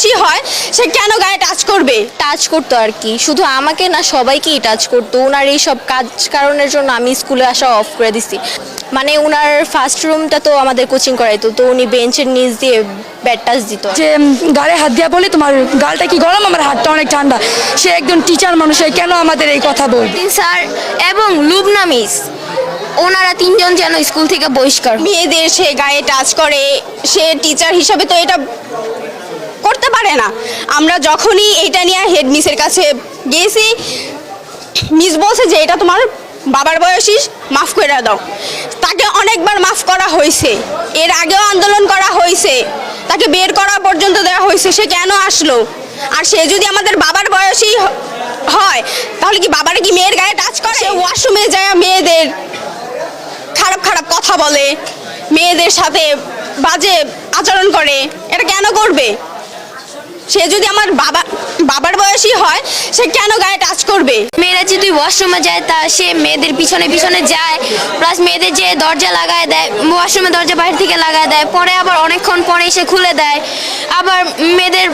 বয়সী হয় সে কেন গায়ে টাচ করবে? টাচ করতো আর কি, শুধু আমাকে না সবাইকেই টাচ করতো। ওনার এই সব কাজ কারণের জন্য আমি স্কুলে আসা অফ করে দিছি। মানে ওনার ফার্স্ট রুমটা তো আমাদের কোচিং করাইতো, তো উনি বেঞ্চের নিচ দিয়ে ব্যাট টাচ দিত। যে গালে হাত দিয়া বলে তোমার গালটা কি গরম, আমার হাতটা অনেক ঠান্ডা। সে একজন টিচার মানুষ, সে কেন আমাদের এই কথা বলবে? স্যার এবং লুবনা মিস, ওনারা তিনজন যেন স্কুল থেকে বহিষ্কার। মেয়েদের সে গায়ে টাচ করে, সে টিচার হিসাবে তো এটা করতে পারে না। আমরা যখনই এটা নিয়ে হেড মিসের কাছে গিয়েছি, মিস বলছে যে এটা তোমার বাবার বয়সী, মাফ করে দাও। তাকে অনেকবার মাফ করা হয়েছে, এর আগেও আন্দোলন করা হয়েছে, তাকে বের করা পর্যন্ত দেওয়া হয়েছে। সে কেন আসলো? আর সে যদি আমাদের বাবার বয়সী হয় তাহলে কি বাবারে কি মেয়ের গায়ে টাচ করে? সে ওয়াশরুমে যায় মেয়েদের খারাপ খারাপ কথা বলে, মেয়েদের সাথে বাজে আচরণ করে। এটা কেন করবে? সে যদি আমার বাবার বয়সী হয় সে কেন গায়ে টাচ করবে? মেয়েরা যদি ওয়াশরুমে যায় তা সে মেয়েদের পিছনে পিছনে যায়, প্লাস মেয়েদের যে দরজা লাগায় দেয়, ওয়াশরুমের দরজা বাইরে থেকে লাগায় দেয়, পরে আবার অনেকক্ষণ পরে এসে খুলে দেয়। আবার মেয়েদের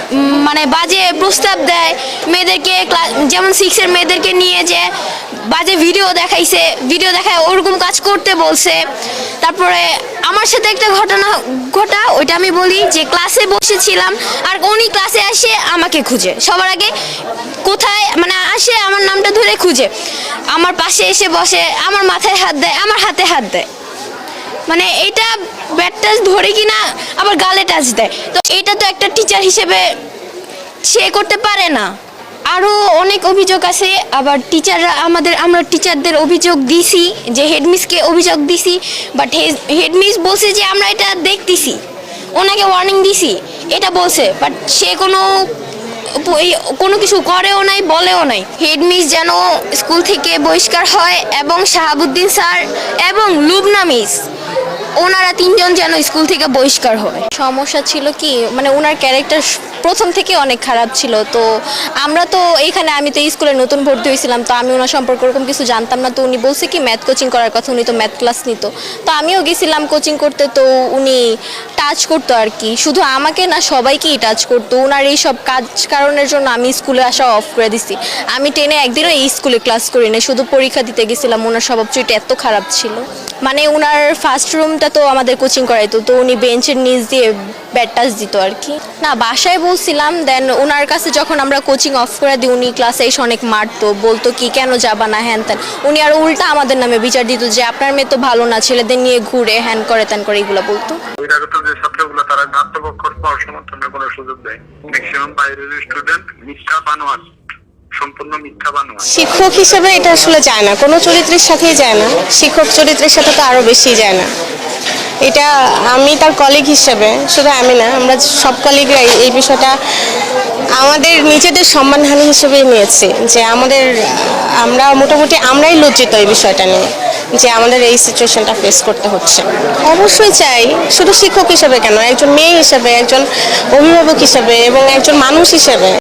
মানে বাজে প্রস্তাব দেয়, মেয়েদেরকে যেমন 6-এর মেয়েদেরকে নিয়ে যে বাজে ভিডিও দেখায় ওরকম কাজ করতে বলছে। তারপরে আমার সাথে একটা ঘটা ওইটা আমি বলি যে ক্লাসে বসেছিলাম আর উনি ক্লাসে আসে আমাকে খুঁজে, সবার আগে কোথায় মানে আসে আমার নামটা ধরে খুঁজে আমার পাশে এসে বসে, আমার মাথায় হাত দেয়, আমার হাতে হাত দেয়। মানে এটা ব্যাট টাচ ধরে কিনা আবার গালে টাচ দেয়। তো এটা তো একটা টিচার হিসেবে সে করতে পারে না। আরও অনেক অভিযোগ আছে। আবার আমরা টিচারদের অভিযোগ দিছি, যে হেডমিসকে অভিযোগ দিছি, বাট হেডমিস বলছে যে আমরা এটা দেখতেছি, ওনাকে ওয়ার্নিং দিছি এটা বলছে, বাট সে কোনো কিছু করেও নাই, বলেও নাই। হেডমিস যেন স্কুল থেকে বহিষ্কার হয় এবং শাহাবুদ্দিন স্যার এবং লুবনা মিস, ওনারা তিনজন যেন স্কুল থেকে বহিষ্কার হয়। সমস্যা ছিল কি, মানে ওনার ক্যারেক্টার প্রথম থেকে অনেক খারাপ ছিল। তো আমরা তো আমি তো এই স্কুলে নতুন ভর্তি হয়েছিলাম, তো আমি ওনার সম্পর্কে ওরকম কিছু জানতাম না। তো উনি বলছে কি ম্যাথ কোচিং করার কথা, উনি তো ম্যাথ ক্লাস নিত। তো আমিও গেছিলাম কোচিং করতে, তো উনি টাচ করতো আর কি, শুধু আমাকে না সবাইকেই টাচ করতো। ওনার এই সব কাজ কারণের জন্য আমি স্কুলে আসা অফ করে দিছি। আমি 10-এ একদিনও এই স্কুলে ক্লাস করি না, শুধু পরীক্ষা দিতে গেছিলাম। ওনার স্বভাব চরিত্র এত খারাপ ছিল। মানে ওনার ফার্স্ট রুমটা তো আমাদের কোচিং করাইতো, তো উনি বেঞ্চের নিচ দিয়ে ব্যাট টাচ দিত আর কি। না, বাসায় বলছিলাম, দেন ওনার কাছে যখন আমরা কোচিং অফ করে দিই উনি ক্লাসে এসে অনেক মারতো, বলতো কি কেন যাবা না হ্যান ত্যান। উনি আর উল্টা আমাদের নামে বিচার দিত যে আপনার মেয়ে তো ভালো না, ছেলেদের নিয়ে ঘুরে হ্যান করে ত্যান করে, এগুলো বলতো। যে ছাত্রগুলো তারা আত্মপক্ষের পাওয়ার সমর্থনের কোনো সুযোগ দেয়। ম্যাক্সিমাম বাইরের স্টুডেন্ট মিথ্যা বানোয়াট, সম্পূর্ণ মিথ্যা বানোয়াট। শিক্ষক হিসেবে এটা আসলে যায় না, কোনো চরিত্রের সাথেই যায় না, শিক্ষক চরিত্রের সাথে তো আরো বেশি যায় না। এটা আমি তার কলিগ হিসেবে, শুধু আমি না, আমরা সব কলিগরাই এই বিষয়টা আমাদের নিজেদের সম্মানহানি হিসেবে নিয়েছি। যে আমরা মোটামুটি আমরাই লজ্জিত এই বিষয়টা নিয়ে, যে আমাদের এই সিচুয়েশনটা ফেস করতে হচ্ছে। অবশ্যই চাই, শুধু শিক্ষক হিসেবে কেন, একজন মেয়ে হিসেবে, একজন অভিভাবক হিসেবে এবং একজন মানুষ হিসেবে।